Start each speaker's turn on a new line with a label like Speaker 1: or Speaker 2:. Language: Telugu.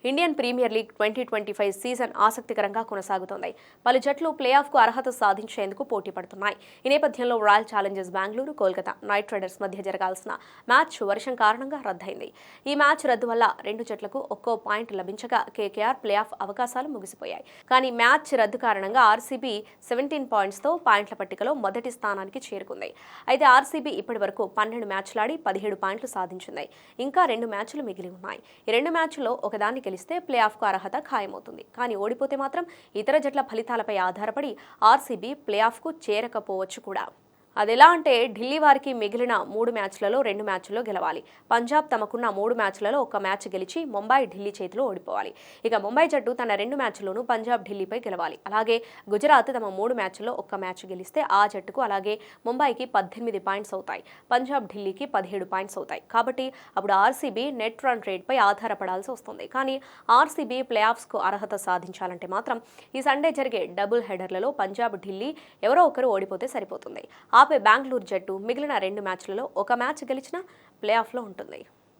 Speaker 1: ఇండియన్ ప్రీమియర్ లీగ్ 2025 సీజన్ ఆసక్తికరంగా కొనసాగుతోంది. పలు జట్లు ప్లే ఆఫ్కు అర్హత సాధించేందుకు పోటీ పడుతున్నాయి. ఈ నేపథ్యంలో royal Challengers Bengaluru, Kolkata night riders మధ్య జరగాల్సిన మ్యాచ్ వర్షం కారణంగా రద్దయింది. ఈ మ్యాచ్ రద్దు వల్ల రెండు జట్లకు ఒక్కో పాయింట్ లభించగా కేకేఆర్ ప్లే ఆఫ్ అవకాశాలు ముగిసిపోయాయి. కానీ మ్యాచ్ రద్దు కారణంగా ఆర్సీబీ 17 పాయింట్స్తో పాయింట్ల పట్టికలో మొదటి స్థానానికి చేరుకుంది. అయితే ఆర్సీబీ ఇప్పటి వరకు 12 మ్యాచ్లాడి 17 పాయింట్లు సాధించింది. ఇంకా 2 మ్యాచ్లు మిగిలి ఉన్నాయి. ఈ 2 మ్యాచ్ల్లో ఒకదాన్ని గెలిస్తే ప్లే ఆఫ్కు అర్హత ఖాయమవుతుంది. కానీ ఓడిపోతే మాత్రం ఇతర జట్ల ఫలితాలపై ఆధారపడి ఆర్సీబీ ప్లే ఆఫ్కు చేరకపోవచ్చు కూడా. అదెలా అంటే ఢిల్లీ వారికి మిగిలిన 3 మ్యాచ్లలో 2 మ్యాచ్ల్లో గెలవాలి. పంజాబ్ తమకున్న 3 మ్యాచ్లలో 1 మ్యాచ్ గెలిచి ముంబై, ఢిల్లీ చేతిలో ఓడిపోవాలి. ఇక ముంబై జట్టు తన 2 మ్యాచ్ల్లోనూ పంజాబ్, ఢిల్లీపై గెలవాలి. అలాగే గుజరాత్ తమ 3 మ్యాచ్ల్లో 1 మ్యాచ్ గెలిస్తే ఆ జట్టుకు అలాగే ముంబైకి 18 పాయింట్స్ అవుతాయి. పంజాబ్, ఢిల్లీకి 17 పాయింట్స్ అవుతాయి. కాబట్టి అప్పుడు ఆర్సీబీ నెట్ రన్ రేట్పై ఆధారపడాల్సి వస్తుంది. కానీ ఆర్సీబీ ప్లే ఆఫ్స్కు అర్హత సాధించాలంటే మాత్రం ఈ సండే జరిగే డబుల్ హెడర్లలో పంజాబ్, ఢిల్లీ ఎవరో ఒకరు ఓడిపోతే సరిపోతుంది. ఆపై బెంగళూరు జట్టు మిగిలిన 2 మ్యాచ్లలో 1 మ్యాచ్ గెలిచినా ప్లే ఆఫ్లో ఉంటుంది.